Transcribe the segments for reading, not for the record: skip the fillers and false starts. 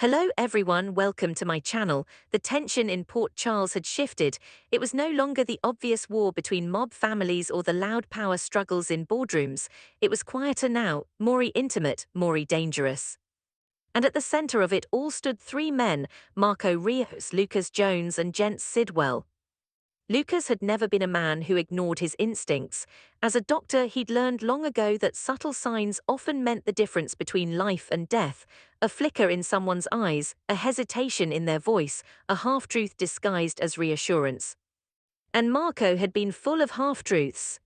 Hello everyone, welcome to my channel. The tension in Port Charles had shifted. It was no longer the obvious war between mob families or the loud power struggles in boardrooms. It was quieter now, more intimate, more dangerous. And at the center of it all stood three men, Marco Rios, Lucas Jones and Jens Sidwell. Lucas had never been a man who ignored his instincts. As a doctor, he'd learned long ago that subtle signs often meant the difference between life and death. A flicker in someone's eyes, a hesitation in their voice, a half-truth disguised as reassurance. And Marco had been full of half-truths.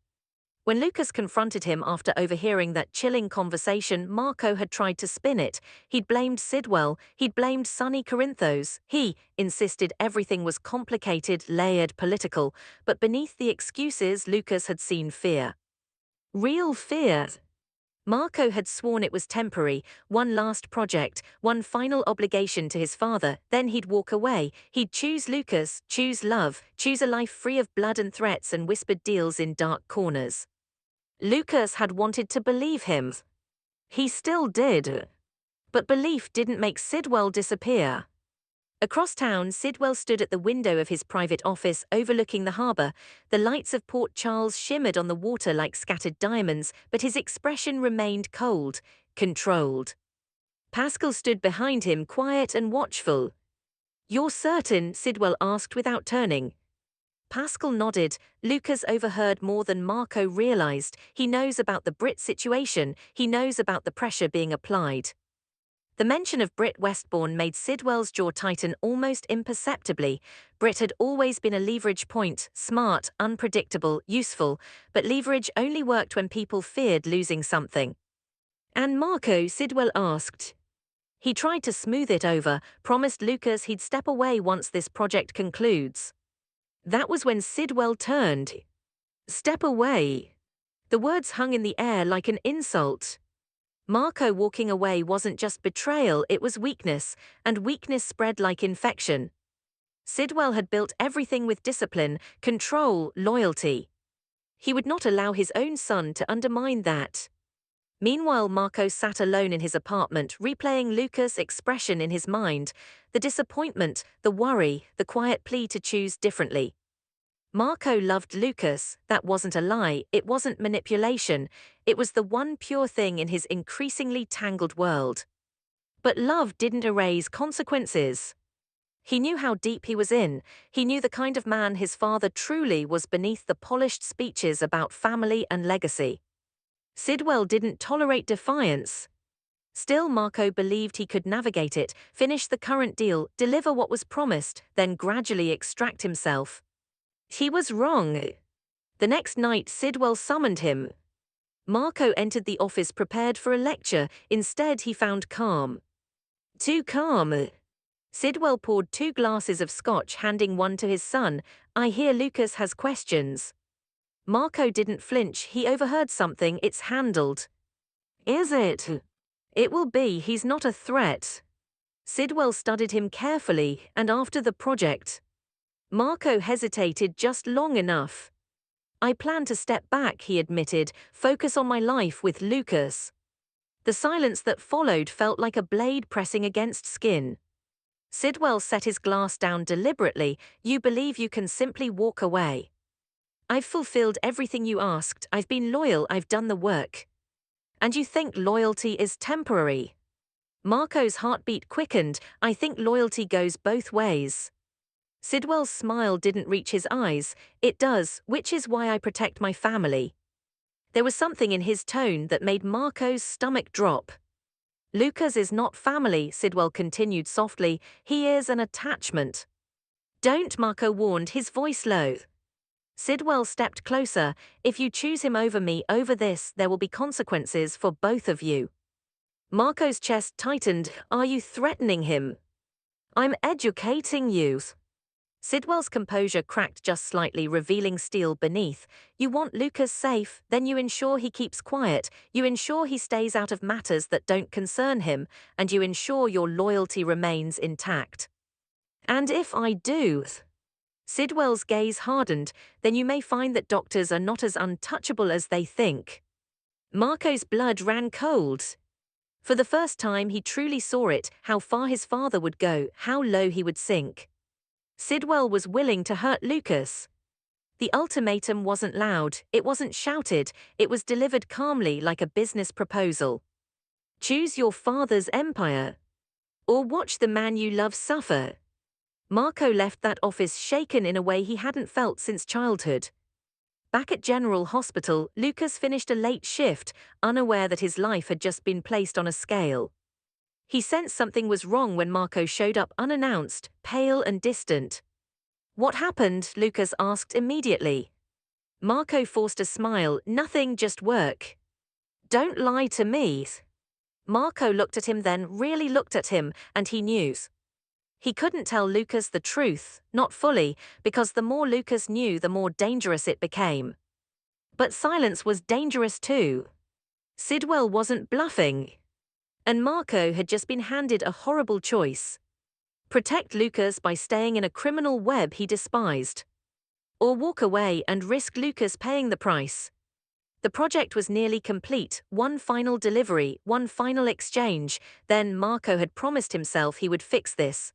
When Lucas confronted him after overhearing that chilling conversation, Marco had tried to spin it. He'd blamed Sidwell, he'd blamed Sonny Corinthos. He insisted everything was complicated, layered, political, but beneath the excuses, Lucas had seen fear. Real fear. Marco had sworn it was temporary, one last project, one final obligation to his father, then he'd walk away. He'd choose Lucas, choose love, choose a life free of blood and threats and whispered deals in dark corners. Lucas had wanted to believe him. He still did. But belief didn't make Sidwell disappear. Across town, Sidwell stood at the window of his private office overlooking the harbour. The lights of Port Charles shimmered on the water like scattered diamonds, but his expression remained cold, controlled. Pascal stood behind him, quiet and watchful. "You're certain?" Sidwell asked without turning. Pascal nodded. Lucas overheard more than Marco realized. He knows about the Brit situation. He knows about the pressure being applied. The mention of Brit Westbourne made Sidwell's jaw tighten almost imperceptibly. Brit had always been a leverage point, smart, unpredictable, useful, but leverage only worked when people feared losing something. "And Marco?" Sidwell asked. He tried to smooth it over, promised Lucas he'd step away once this project concludes. That was when Sidwell turned. "Step away." The words hung in the air like an insult. Marco walking away wasn't just betrayal, it was weakness, and weakness spread like infection. Sidwell had built everything with discipline, control, loyalty. He would not allow his own son to undermine that. Meanwhile, Marco sat alone in his apartment, replaying Lucas' expression in his mind, the disappointment, the worry, the quiet plea to choose differently. Marco loved Lucas, that wasn't a lie, it wasn't manipulation, it was the one pure thing in his increasingly tangled world. But love didn't erase consequences. He knew how deep he was in, he knew the kind of man his father truly was beneath the polished speeches about family and legacy. Sidwell didn't tolerate defiance. Still, Marco believed he could navigate it, finish the current deal, deliver what was promised, then gradually extract himself. He was wrong. The next night, Sidwell summoned him. Marco entered the office prepared for a lecture. Instead, he found calm. Too calm. Sidwell poured 2 glasses of scotch, handing one to his son. "I hear Lucas has questions." Marco didn't flinch. He overheard something. "It's handled." "Is it?" "It will be. He's not a threat." Sidwell studied him carefully, and after the project, Marco hesitated just long enough. "I plan to step back," he admitted, "focus on my life with Lucas." The silence that followed felt like a blade pressing against skin. Sidwell set his glass down deliberately. "You believe you can simply walk away?" "I've fulfilled everything you asked, I've been loyal, I've done the work." "And you think loyalty is temporary?" Marco's heartbeat quickened. "I think loyalty goes both ways." Sidwell's smile didn't reach his eyes. "It does, which is why I protect my family." There was something in his tone that made Marco's stomach drop. "Lucas is not family," Sidwell continued softly. "He is an attachment." "Don't," Marco warned, his voice low. Sidwell stepped closer. "If you choose him over me, over this, there will be consequences for both of you." Marco's chest tightened. "Are you threatening him?" "I'm educating you." Sidwell's composure cracked just slightly, revealing steel beneath. "You want Lucas safe, then you ensure he keeps quiet, you ensure he stays out of matters that don't concern him, and you ensure your loyalty remains intact." "And if I do?" Sidwell's gaze hardened. "Then you may find that doctors are not as untouchable as they think." Marco's blood ran cold. For the first time he truly saw it, how far his father would go, how low he would sink. Sidwell was willing to hurt Lucas. The ultimatum wasn't loud, it wasn't shouted, it was delivered calmly like a business proposal. Choose your father's empire. Or watch the man you love suffer. Marco left that office shaken in a way he hadn't felt since childhood. Back at General Hospital, Lucas finished a late shift, unaware that his life had just been placed on a scale. He sensed something was wrong when Marco showed up unannounced, pale and distant. "What happened?" Lucas asked immediately. Marco forced a smile. "Nothing, just work." "Don't lie to me." Marco looked at him, then really looked at him, and he knew. He couldn't tell Lucas the truth, not fully, because the more Lucas knew, the more dangerous it became. But silence was dangerous too. Sidwell wasn't bluffing. And Marco had just been handed a horrible choice. Protect Lucas by staying in a criminal web he despised. Or walk away and risk Lucas paying the price. The project was nearly complete, one final delivery, one final exchange, then Marco had promised himself he would fix this.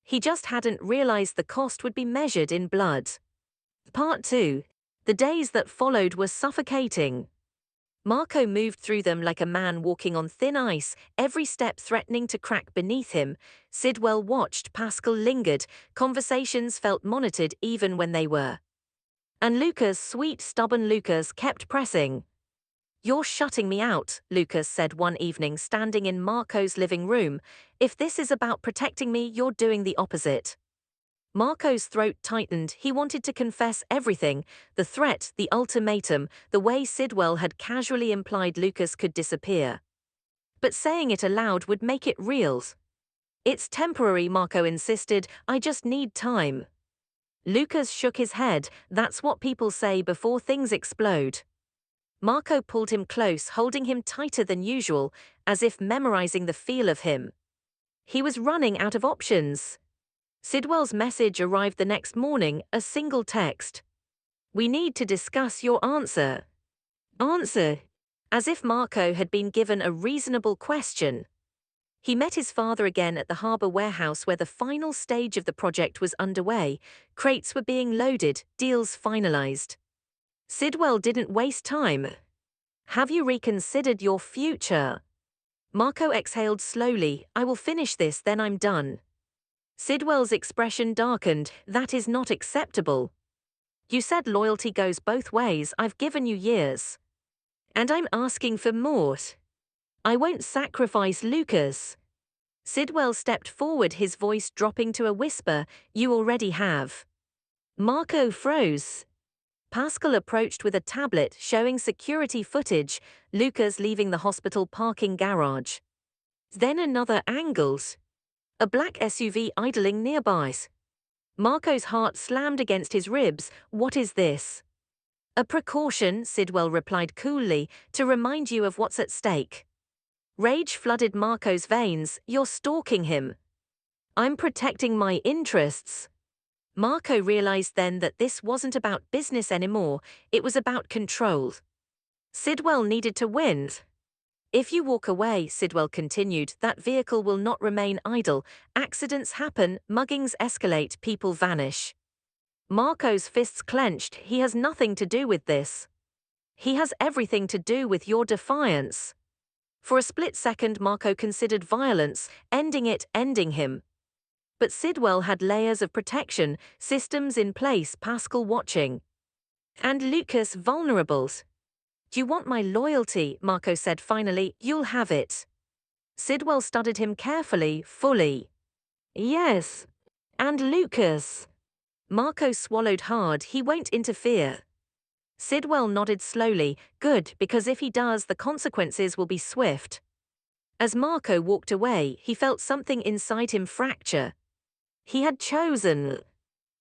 He just hadn't realized the cost would be measured in blood. Part 2. The days that followed were suffocating. Marco moved through them like a man walking on thin ice, every step threatening to crack beneath him. Sidwell watched, Pascal lingered, conversations felt monitored even when they were. And Lucas, sweet, stubborn Lucas, kept pressing. "You're shutting me out," Lucas said one evening standing in Marco's living room. "If this is about protecting me, you're doing the opposite." Marco's throat tightened. He wanted to confess everything, the threat, the ultimatum, the way Sidwell had casually implied Lucas could disappear. But saying it aloud would make it real. "It's temporary," Marco insisted. "I just need time." Lucas shook his head. "That's what people say before things explode." Marco pulled him close, holding him tighter than usual, as if memorizing the feel of him. He was running out of options. Sidwell's message arrived the next morning, a single text. "We need to discuss your answer." Answer? As if Marco had been given a reasonable question. He met his father again at the harbour warehouse where the final stage of the project was underway. Crates were being loaded, deals finalized. Sidwell didn't waste time. "Have you reconsidered your future?" Marco exhaled slowly. "I will finish this, then I'm done." Sidwell's expression darkened. "That is not acceptable. You said loyalty goes both ways. I've given you years. And I'm asking for more. I won't sacrifice Lucas." Sidwell stepped forward, his voice dropping to a whisper. "You already have." Marco froze. Pascal approached with a tablet showing security footage, Lucas leaving the hospital parking garage. Then another angled. A black SUV idling nearby. Marco's heart slammed against his ribs. "What is this?" "A precaution," Sidwell replied coolly, "to remind you of what's at stake." Rage flooded Marco's veins. "You're stalking him." "I'm protecting my interests." Marco realized then that this wasn't about business anymore, it was about control. Sidwell needed to win. "If you walk away," Sidwell continued, "that vehicle will not remain idle. Accidents happen, muggings escalate, people vanish." Marco's fists clenched. "He has nothing to do with this. He has everything to do with your defiance." For a split second Marco considered violence, ending it, ending him. But Sidwell had layers of protection, systems in place, Pascal watching. And Lucas vulnerable. "Do you want my loyalty?" Marco said finally. "You'll have it." Sidwell studied him carefully, fully. "Yes. And Lucas?" Marco swallowed hard. "He won't interfere." Sidwell nodded slowly. "Good, because if he does, the consequences will be swift." As Marco walked away, he felt something inside him fracture. He had chosen.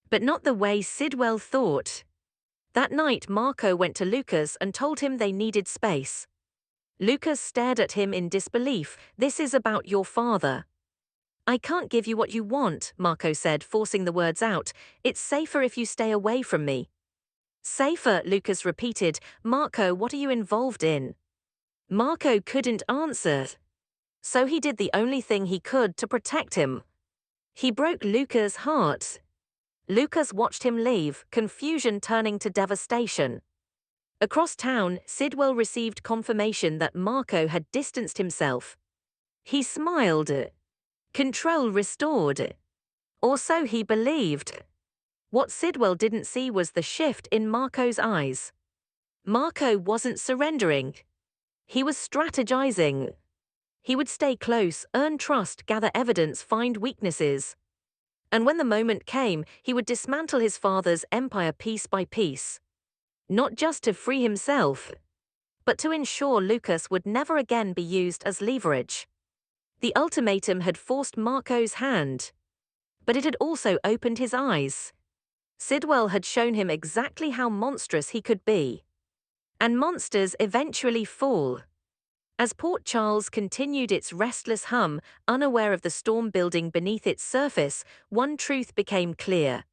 But not the way Sidwell thought. That night Marco went to Lucas and told him they needed space. Lucas stared at him in disbelief. "This is about your father." "I can't give you what you want," Marco said, forcing the words out. "It's safer if you stay away from me." "Safer," Lucas repeated. "Marco, what are you involved in?" Marco couldn't answer. So he did the only thing he could to protect him. He broke Luca's heart. Lucas watched him leave, confusion turning to devastation. Across town, Sidwell received confirmation that Marco had distanced himself. He smiled. Control restored. Or so he believed. What Sidwell didn't see was the shift in Marco's eyes. Marco wasn't surrendering. He was strategizing. He would stay close, earn trust, gather evidence, find weaknesses. And when the moment came, he would dismantle his father's empire piece by piece. Not just to free himself, but to ensure Lucas would never again be used as leverage. The ultimatum had forced Marco's hand, but it had also opened his eyes. Sidwell had shown him exactly how monstrous he could be. And monsters eventually fall. As Port Charles continued its restless hum, unaware of the storm building beneath its surface, one truth became clear.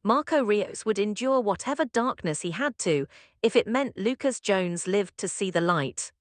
Marco Rios would endure whatever darkness he had to, if it meant Lucas Jones lived to see the light.